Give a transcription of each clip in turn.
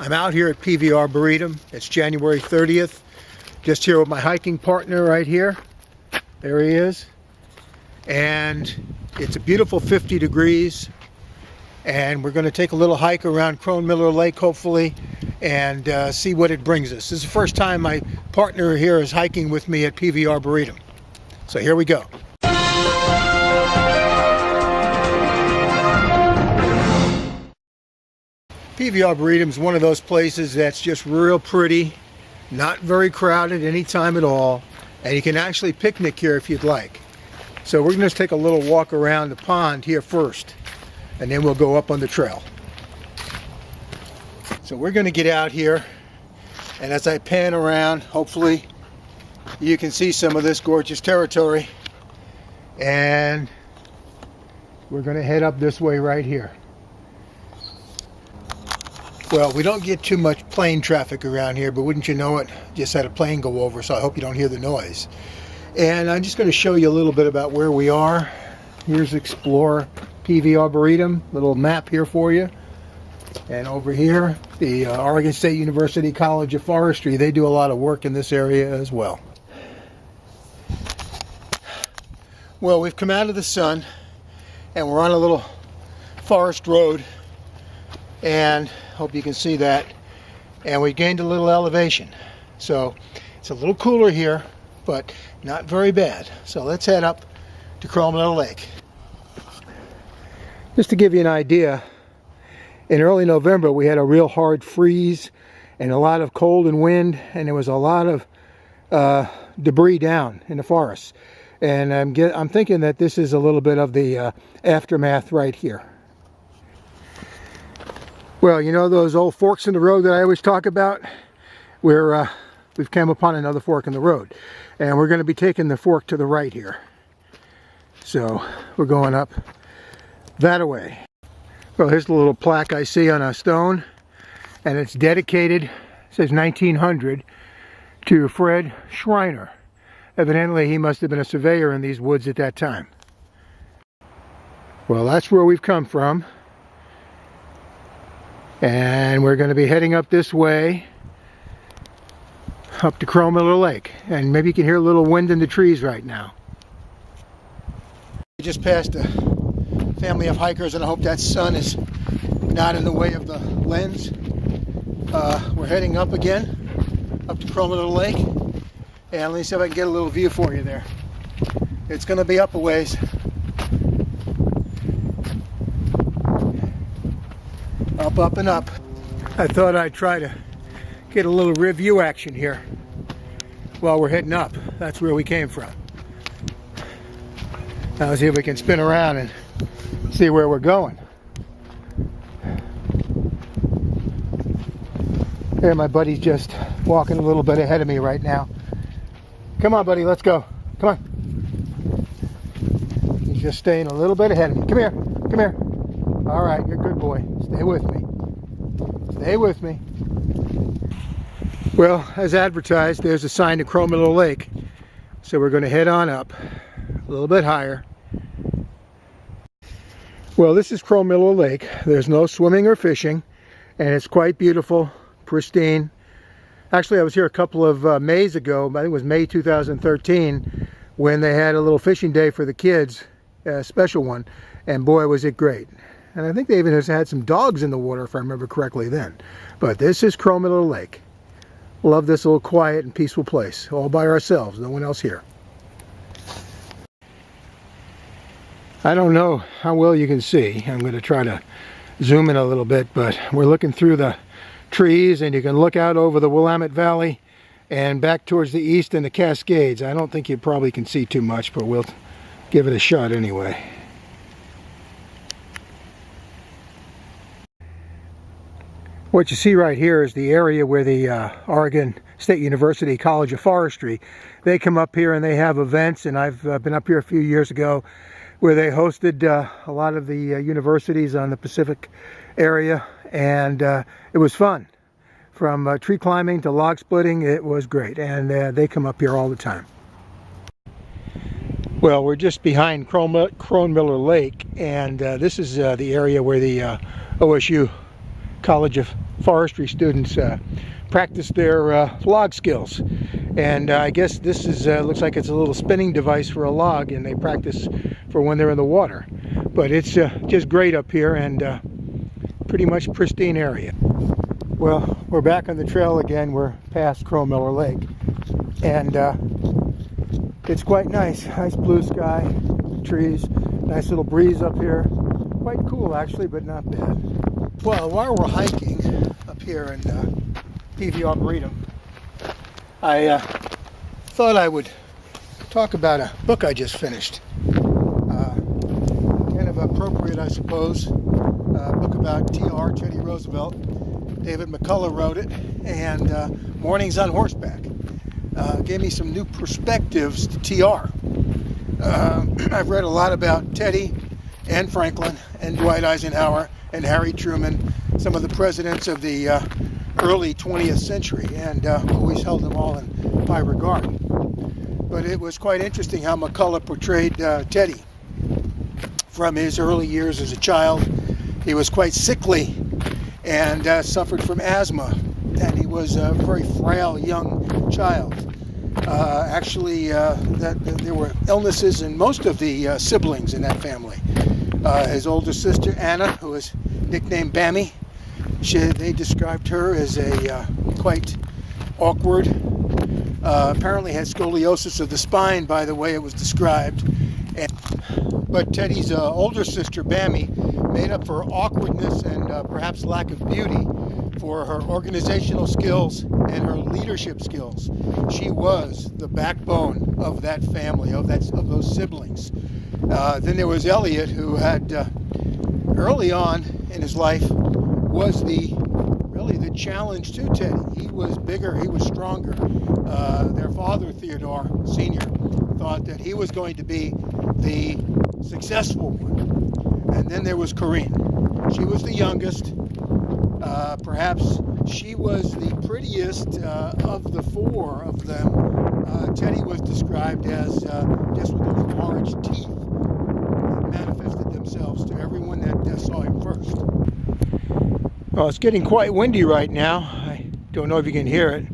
I'm out here at Peavy Arboretum. It's January 30th. Just here with my hiking partner right here. There he is. And it's a beautiful 50 degrees. And we're going to take a little hike around Cronemiller Lake, hopefully, and see what it brings us. This is the first time my partner here is hiking with me at Peavy Arboretum. So here we go. Peavy Arboretum is one of those places that's just real pretty, not very crowded any time at all, and you can actually picnic here if you'd like. So we're going to take a little walk around the pond here first, and then we'll go up on the trail. So we're going to get out here, and as I pan around, hopefully you can see some of this gorgeous territory, and we're going to head up this way right here. Well, we don't get too much plane traffic around here, but wouldn't you know it, just had a plane go over, so I hope you don't hear the noise. And I'm just going to show you a little bit about where we are. Here's Explore Peavy Arboretum, little map here for you. And over here, the Oregon State University College of Forestry, they do a lot of work in this area as well. Well, we've come out of the sun, and we're on a little forest road, and hope you can see that, and we gained a little elevation, so it's a little cooler here, but not very bad. So let's head up to Cronemiller Lake. Just to give you an idea, in early November we had a real hard freeze and a lot of cold and wind, and there was a lot of debris down in the forest, and I'm thinking that this is a little bit of the aftermath right here. Well, you know those old forks in the road that I always talk about? We've come upon another fork in the road, and we're going to be taking the fork to the right here. So we're going up that way. Well, here's the little plaque I see on a stone, and it's dedicated, it says 1900, to Fred Schreiner. Evidently he must have been a surveyor in these woods at that time. Well, that's where we've come from. And we're going to be heading up this way, up to Cronemiller Lake. And maybe you can hear a little wind in the trees right now. We just passed a family of hikers, and I hope that sun is not in the way of the lens. We're heading up again, up to Cronemiller Lake. And let me see if I can get a little view for you there. It's going to be up a ways. Up and up. I thought I'd try to get a little review action here while we're heading up. That's where we came from. Now let's see if we can spin around and see where we're going. There, my buddy's just walking a little bit ahead of me right now. Come on, buddy, let's go. Come on. He's just staying a little bit ahead of me. Come here. Come here. All right, you're a good boy. Stay with me. Stay with me. Well, as advertised, there's a sign to Cronemiller Lake. So we're going to head on up a little bit higher. Well, this is Cronemiller Lake. There's no swimming or fishing, and it's quite beautiful, pristine. Actually, I was here a couple of Mays ago, I think it was May 2013, when they had a little fishing day for the kids, a special one, and boy, was it great. And I think they even had some dogs in the water, if I remember correctly then. But this is Cronemiller Lake. Love this little quiet and peaceful place, all by ourselves, no one else here. I don't know how well you can see. I'm going to try to zoom in a little bit, but we're looking through the trees, and you can look out over the Willamette Valley and back towards the east in the Cascades. I don't think you probably can see too much, but we'll give it a shot anyway. What you see right here is the area where the Oregon State University College of Forestry, they come up here and they have events, and I've been up here a few years ago where they hosted a lot of the universities on the Pacific area, and it was fun. From tree climbing to log splitting, it was great, and they come up here all the time. Well, we're just behind Cronemiller Lake, and this is the area where the OSU College of forestry students practice their log skills. And I guess this is looks like it's a little spinning device for a log, and they practice for when they're in the water. But it's just great up here, and pretty much pristine area. Well, we're back on the trail again. We're past Cronemiller Lake, and it's quite nice. Nice blue sky, trees, nice little breeze up here. Quite cool actually, but not bad. Well, while we're hiking up here in Peavy Arboretum, I thought I would talk about a book I just finished. Kind of appropriate, I suppose. A book about TR, Teddy Roosevelt. David McCullough wrote it, and Mornings on Horseback. Gave me some new perspectives to TR. I've read a lot about Teddy and Franklin and Dwight Eisenhower and Harry Truman, some of the presidents of the early 20th century, and always held them all in high regard. But it was quite interesting how McCullough portrayed Teddy from his early years as a child. He was quite sickly and suffered from asthma, and he was a very frail young child. Actually, there were illnesses in most of the siblings in that family. His older sister, Anna, who was nicknamed Bammy, they described her as a quite awkward, apparently had scoliosis of the spine by the way it was described. But Teddy's older sister, Bammy, made up for awkwardness and perhaps lack of beauty for her organizational skills and her leadership skills. She was the backbone of that family, of those siblings. Then there was Elliot, who had early on in his life was really the challenge to Teddy. He was bigger, he was stronger. Their father, Theodore Sr., thought that he was going to be the successful one. And then there was Corinne. She was the youngest. Perhaps she was the prettiest of the four of them. Teddy was described as just with those large teeth that manifested themselves to everyone that saw him first. Well, it's getting quite windy right now. I don't know if you can hear it,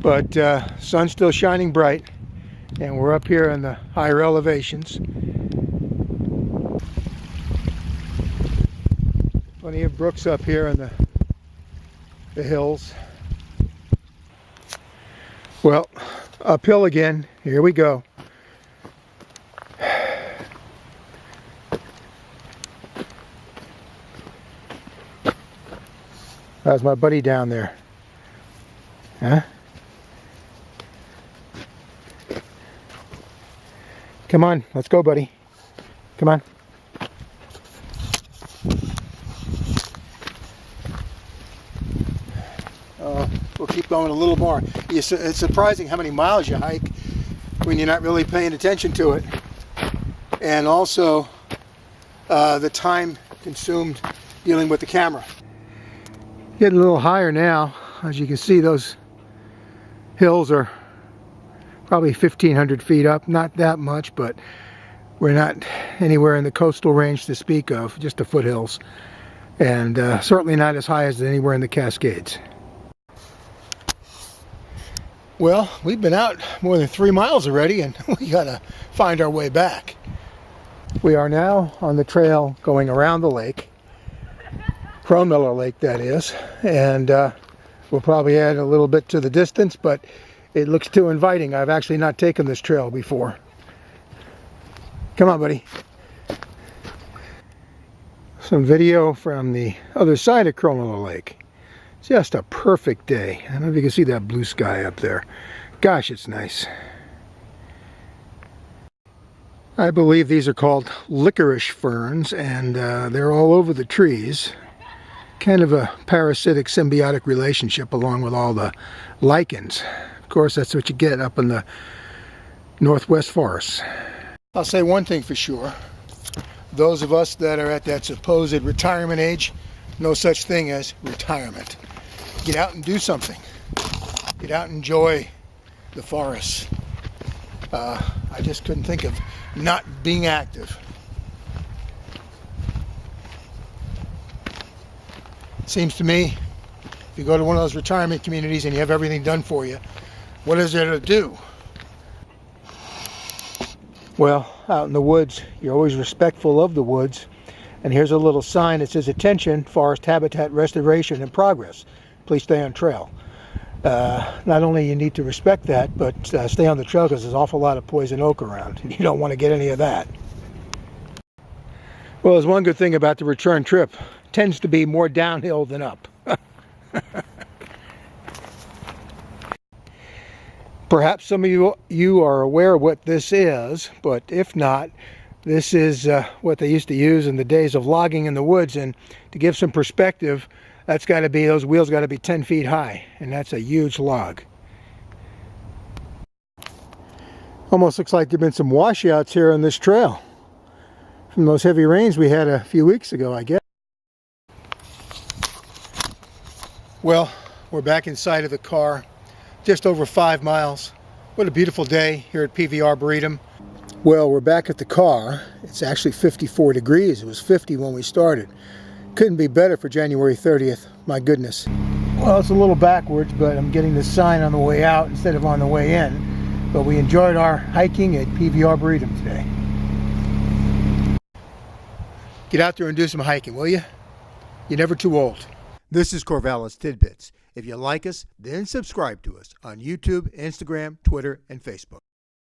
but sun's still shining bright, and we're up here in the higher elevations. Plenty of brooks up here in the hills. Well, uphill again. Here we go. How's my buddy down there? Huh? Come on, let's go, buddy. Come on. We'll keep going a little more. It's surprising how many miles you hike when you're not really paying attention to it. And also the time consumed dealing with the camera. Getting a little higher now. As you can see, those hills are probably 1,500 feet up. Not that much, but we're not anywhere in the coastal range to speak of, just the foothills. And certainly not as high as anywhere in the Cascades. Well, we've been out more than 3 miles already, and we gotta find our way back. We are now on the trail going around the lake. Cronemiller Lake, that is, and we'll probably add a little bit to the distance, but it looks too inviting. I've actually not taken this trail before. Come on, buddy. Some video from the other side of Cronemiller Lake. Just a perfect day. I don't know if you can see that blue sky up there. Gosh, it's nice. I believe these are called licorice ferns, and they're all over the trees. Kind of a parasitic symbiotic relationship along with all the lichens. Of course, that's what you get up in the northwest forests. I'll say one thing for sure. Those of us that are at that supposed retirement age, no such thing as retirement. Get out and do something. Get out and enjoy the forests. I just couldn't think of not being active. Seems to me you go to one of those retirement communities and you have everything done for you, what is there to do? Well, out in the woods, you're always respectful of the woods. And here's a little sign that says, "Attention, forest habitat restoration in progress. Please stay on trail." Not only you need to respect that, but stay on the trail because there's an awful lot of poison oak around. You don't want to get any of that. Well, there's one good thing about the return trip. It tends to be more downhill than up. Perhaps some of you are aware of what this is, but if not, this is what they used to use in the days of logging in the woods. And to give some perspective, those wheels got to be 10 feet high, and that's a huge log. Almost looks like there have been some washouts here on this trail from those heavy rains we had a few weeks ago, I guess. Well, we're back inside of the car, just over 5 miles. What a beautiful day here at Peavy Arboretum. Well, we're back at the car. It's actually 54 degrees. It was 50 when we started. Couldn't be better for January 30th. My goodness. Well, it's a little backwards, but I'm getting the sign on the way out instead of on the way in. But we enjoyed our hiking at Peavy Arboretum today. Get out there and do some hiking, will you? You're never too old. This is Corvallis Tidbits. If you like us, then subscribe to us on YouTube, Instagram, Twitter, and Facebook.